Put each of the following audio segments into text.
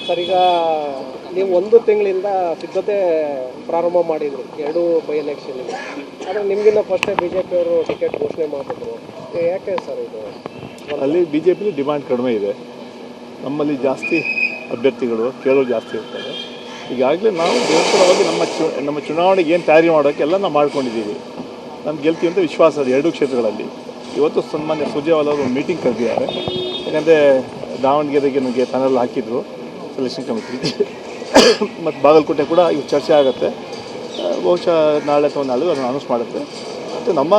Sir, ಈಗ ನೀವು 1 ತಿಂಗಳಿಂದ ಸಿದ್ಧತೆ ಪ್ರಾರಂಭ ಮಾಡಿದ್ರು 2 ಬೈ ಎಲೆಕ್ಷನ್ಗೆ. ಆದರೆ ನಿಮಗಿನ್ನ ಫಸ್ಟೇ BJP ಅವರು ಟಿಕೆಟ್ ಘೋಷಣೆ ಮಾಡಿದ್ರು. ಯಾಕೆ ಸರ್ ಇದು? ಅಲ್ಲಿ BJP ಡಿಮ್ಯಾಂಡ್ ಕಡಿಮೆ ಇದೆ, ನಮ್ಮಲ್ಲಿ ಜಾಸ್ತಿ ಅಭ್ಯರ್ಥಿಗಳು ಕೇಳೋರು ಜಾಸ್ತಿ ಇರ್ತಾರೆ. ಈಗಾಗಲೇ ನಾವು ನಿರಂತರವಾಗಿ ನಮ್ಮ ಚುನಾವಣೆಗೆ ಏನು ತಯಾರಿ ಮಾಡೋಕ್ಕೆಲ್ಲ ನಾವು ಮಾಡ್ಕೊಂಡಿದ್ದೀವಿ. ನಮ್ಮ ಗೆಲ್ತೀವಿ ಅಂತ ವಿಶ್ವಾಸ ಇದೆ 2 ಕ್ಷೇತ್ರಗಳಲ್ಲಿ. ಇವತ್ತು ಸನ್ಮಾನ್ಯ ಸುರ್ಜೇವಾಲ ಅವರು ಒಂದು ಮೀಟಿಂಗ್ ಕರೆದಿದ್ದಾರೆ. ಯಾಕಂದರೆ ದಾವಣಗೆರೆಗೆ ನನಗೆ ಪ್ಯಾನಲ್ ಹಾಕಿದ್ರು ಸೆಲೆಕ್ಷನ್ ಕಮಿಟಿ, ಮತ್ತು ಬಾಗಲಕೋಟೆ ಕೂಡ ಇವು ಚರ್ಚೆ ಆಗುತ್ತೆ. ಬಹುಶಃ ನಾಳೆ ಅಥವಾ ನಾಳೆ ಅದನ್ನು ಅನೌನ್ಸ್ ಮಾಡುತ್ತೆ. ಮತ್ತು ನಮ್ಮ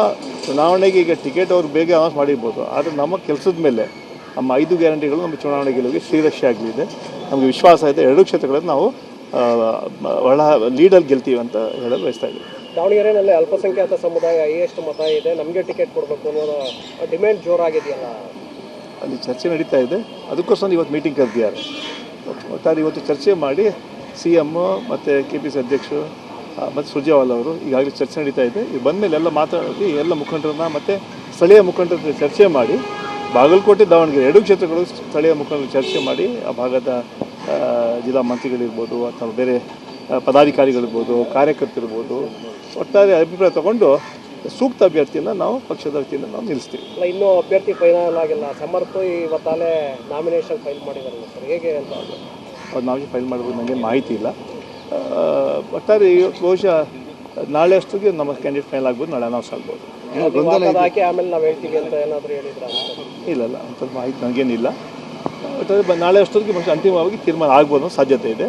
ಚುನಾವಣೆಗೆ ಈಗ ಟಿಕೆಟ್ ಅವರು ಬೇಗ ಅನೌನ್ಸ್ ಮಾಡಿರ್ಬೋದು, ಆದರೆ ನಮ್ಮ ಕೆಲಸದ ಮೇಲೆ ನಮ್ಮ 5 ಗ್ಯಾರಂಟಿಗಳು ನಮ್ಮ ಚುನಾವಣೆ ಗೆಲುವಿಗೆ ಶ್ರೀರಕ್ಷೆ ಆಗಲಿದೆ. ನಮಗೆ ವಿಶ್ವಾಸ ಇದೆ 2 ಕ್ಷೇತ್ರಗಳಲ್ಲಿ ನಾವು ಒಳ ಲೀಡಲ್ಲಿ ಗೆಲ್ತೀವಿ ಅಂತ ಹೇಳಲು ಬಯಸ್ತಾ ಇದ್ದೀವಿ. ದಾವಣಗೆರೆಯಲ್ಲಿ ಅಲ್ಪಸಂಖ್ಯಾತ ಸಮುದಾಯ ಎಷ್ಟು ಮತ ಇದೆ, ನಮಗೆ ಟಿಕೆಟ್ ಕೊಡಬೇಕು ಅನ್ನೋ ಡಿಮ್ಯಾಂಡ್ ಜೋರಾಗಿದೆಯಲ್ಲ, ಅಲ್ಲಿ ಚರ್ಚೆ ನಡೀತಾ ಇದೆ. ಅದಕ್ಕೋಸ್ಕರ ಇವತ್ತು ಮೀಟಿಂಗ್ ಕರೆದಿದ್ದಾರೆ. ಒಟ್ಟಾರೆ ಇವತ್ತು ಚರ್ಚೆ ಮಾಡಿ CM ಮತ್ತು KPC ಅಧ್ಯಕ್ಷರು ಮತ್ತು ಸುರ್ಜೇವಾಲ ಅವರು ಈಗಾಗಲೇ ಚರ್ಚೆ ನಡೀತಾ ಇದೆ. ಇದು ಬಂದಮೇಲೆ ಎಲ್ಲ ಮಾತಾಡಿ ಎಲ್ಲ ಮುಖಂಡರನ್ನ ಮತ್ತು ಸ್ಥಳೀಯ ಮುಖಂಡರ ಚರ್ಚೆ ಮಾಡಿ ಬಾಗಲಕೋಟೆ ದಾವಣಗೆರೆ 2 ಕ್ಷೇತ್ರಗಳು ಸ್ಥಳೀಯ ಮುಖಂಡರು ಚರ್ಚೆ ಮಾಡಿ ಆ ಭಾಗದ ಜಿಲ್ಲಾ ಮಂತ್ರಿಗಳಿರ್ಬೋದು ಅಥವಾ ಬೇರೆ ಪದಾಧಿಕಾರಿಗಳಿರ್ಬೋದು ಕಾರ್ಯಕರ್ತರಿರ್ಬೋದು ಒಟ್ಟಾರೆ ಅಭಿಪ್ರಾಯ ತಗೊಂಡು ಸೂಕ್ತ ಅಭ್ಯರ್ಥಿಯನ್ನು ನಾವು ಪಕ್ಷದ ವತಿಯಿಂದ ನಾವು ನಿಲ್ಲಿಸ್ತೀವಿ. ಅಲ್ಲ, ಇನ್ನೂ ಅಭ್ಯರ್ಥಿ ಫೈನಲ್ ಆಗಿಲ್ಲ. ಸಮರ್ಥ ಇವತ್ತಾಲೆ ನಾಮಿನೇಷನ್ ಫೈಲ್ ಮಾಡಿದಾರಲ್ಲ ಸರ್, ಹೇಗೆ ಅಂತ? ಅವ್ರು ನಾವೇ ಫೈಲ್ ಮಾಡಬೇಕು, ನನಗೆ ಮಾಹಿತಿ ಇಲ್ಲ. ಒಟ್ಟಾರೆ ಬಹುಶಃ ನಾಳೆ ಅಷ್ಟೊತ್ತಿಗೆ ನಮ್ಮ ಕ್ಯಾಂಡಿಡೇಟ್ ಫೈನಲ್ ಆಗ್ಬೋದು, ನಾಳೆ ಅನೌನ್ಸ್ ಆಗ್ಬೋದು. ಹಾಕಿ ಆಮೇಲೆ ನಾವು ಹೇಳ್ತೀವಿ ಅಂತ ಏನಾದರೂ ಹೇಳಿದ್ರೆ? ಇಲ್ಲ ಅಂಥದ್ದು ಮಾಹಿತಿ ನನಗೇನಿಲ್ಲ. ಒಟ್ಟಾರೆ ನಾಳೆ ಅಷ್ಟೊತ್ತಿಗೆ ಬಹುಶಃ ಅಂತಿಮವಾಗಿ ತೀರ್ಮಾನ ಆಗ್ಬೋದು ಅನ್ನೋ ಸಾಧ್ಯತೆ ಇದೆ.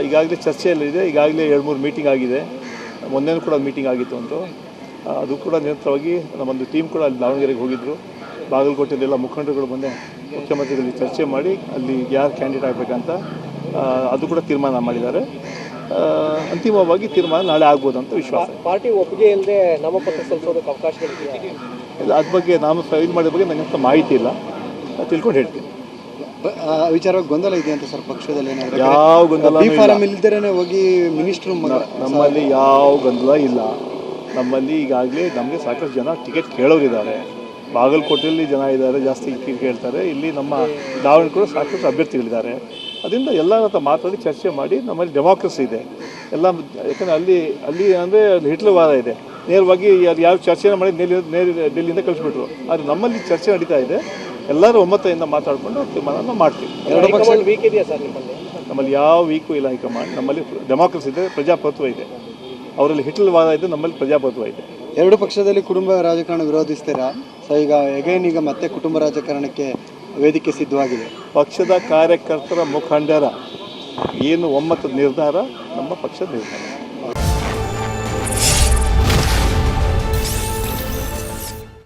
ಈಗಾಗಲೇ ಚರ್ಚೆಯಲ್ಲಿದೆ. ಈಗಾಗಲೇ 2-3 ಮೀಟಿಂಗ್ ಆಗಿದೆ. ಮೊನ್ನೆನೂ ಕೂಡ ಮೀಟಿಂಗ್ ಆಗಿತ್ತು ಅಂತ. ಅದು ಕೂಡ ನಿರಂತರವಾಗಿ ನಮ್ಮೊಂದು ಟೀಮ್ ಕೂಡ ಅಲ್ಲಿ ದಾವಣಗೆರೆಗೆ ಹೋಗಿದ್ದರು. ಬಾಗಲಕೋಟೆಯಲ್ಲೆಲ್ಲ ಮುಖಂಡರುಗಳು ಮೊನ್ನೆ ಮುಖ್ಯಮಂತ್ರಿಗಳಿಗೆ ಚರ್ಚೆ ಮಾಡಿ ಅಲ್ಲಿ ಯಾರು ಕ್ಯಾಂಡಿಡೇಟ್ ಆಗಬೇಕಂತ ಅದು ಕೂಡ ತೀರ್ಮಾನ ಮಾಡಿದ್ದಾರೆ. ಅಂತಿಮವಾಗಿ ತೀರ್ಮಾನ ನಾಳೆ ಆಗ್ಬೋದು ಅಂತ ವಿಶ್ವಾಸ. ಪಾರ್ಟಿ ಒಪ್ಪಿಗೆ ಇಲ್ಲದೆ ನಾಮಪತ್ರ ಸಲ್ಲಿಸೋದಕ್ಕೆ ಅವಕಾಶಗಳಿದೆಯಾ? ಇಲ್ಲ, ಅದ್ರ ಬಗ್ಗೆ ನಾನು ಫೈಲ್ ಮಾಡಿದ ಬಗ್ಗೆ ನನಗೆ ಅಂತ ಮಾಹಿತಿ ಇಲ್ಲ, ತಿಳ್ಕೊಂಡು ಹೇಳ್ತೀನಿ. ವಿಚಾರವಾಗಿ ಗೊಂದಲ ಇದೆ ಅಂತ ಸರ್ ಪಕ್ಷದಲ್ಲಿ? ಯಾವ ಗೊಂದಲ ಇಲ್ದೇನೆ ಹೋಗಿ ಮಿನಿಸ್ಟ್ರು ನಮ್ಮಲ್ಲಿ ಯಾವ ಗೊಂದಲ ಇಲ್ಲ. ನಮ್ಮಲ್ಲಿ ಈಗಾಗಲೇ ನಮಗೆ ಸಾಕಷ್ಟು ಜನ ಟಿಕೆಟ್ ಕೇಳೋರಿದ್ದಾರೆ. ಬಾಗಲಕೋಟೆಯಲ್ಲಿ ಜನ ಇದ್ದಾರೆ, ಜಾಸ್ತಿ ಕೇಳ್ತಾರೆ. ಇಲ್ಲಿ ನಮ್ಮ ದಾವಣಗೆರೆ ಕೂಡ ಸಾಕಷ್ಟು ಅಭ್ಯರ್ಥಿಗಳಿದ್ದಾರೆ. ಅದರಿಂದ ಎಲ್ಲರ ಹತ್ರ ಮಾತಾಡಿ ಚರ್ಚೆ ಮಾಡಿ ನಮ್ಮಲ್ಲಿ ಡೆಮಾಕ್ರಸಿ ಇದೆ ಎಲ್ಲ. ಯಾಕಂದರೆ ಅಲ್ಲಿ ಅಂದರೆ ಹಿಟ್ಲರ್ ವಾದ ಇದೆ. ನೇರವಾಗಿ ಅಲ್ಲಿ ಯಾವ ಚರ್ಚೆನ ಮಾಡಿ ಡೆಲ್ಲಿಯಿಂದ ಕಳಿಸ್ಬಿಟ್ರು. ಆದರೆ ನಮ್ಮಲ್ಲಿ ಚರ್ಚೆ ನಡೀತಾ ಇದೆ. ಎಲ್ಲರೂ ಒಮ್ಮತದಿಂದ ಮಾತಾಡಿಕೊಂಡು ತೀರ್ಮಾನ ಮಾಡ್ತೀವಿ. 2 ಪಕ್ಷ ವೀಕ್ ಇದೆಯಾ ಸರ್ ನಿಮ್ಮಲ್ಲಿ? ನಮ್ಮಲ್ಲಿ ಯಾವ ವೀಕು ಇಲ್ಲ ಹೈಕಮಾಂಡ್. ನಮ್ಮಲ್ಲಿ ಡೆಮಾಕ್ರಸಿ ಇದೆ, ಪ್ರಜಾಪ್ರಭುತ್ವ ಇದೆ. ಅವರಲ್ಲಿ ಹಿಟ್ಲರ್ ವಾದ ಇದೆ, ನಮ್ಮಲ್ಲಿ ಪ್ರಜಾಪ್ರಭುತ್ವ ಇದೆ. 2 ಪಕ್ಷದಲ್ಲಿ ಕುಟುಂಬ ರಾಜಕಾರಣ ವಿರೋಧಿಸ್ತೀರಾ? ಸೊ ಈಗ ಮತ್ತೆ ಕುಟುಂಬ ರಾಜಕಾರಣಕ್ಕೆ ವೇದಿಕೆ ಸಿದ್ಧವಾಗಿದೆ. ಪಕ್ಷದ ಕಾರ್ಯಕರ್ತರ ಮುಖಂಡರ ಏನು ಒಮ್ಮತದ ನಿರ್ಧಾರ ನಮ್ಮ ಪಕ್ಷದ ನಿರ್ಧಾರ.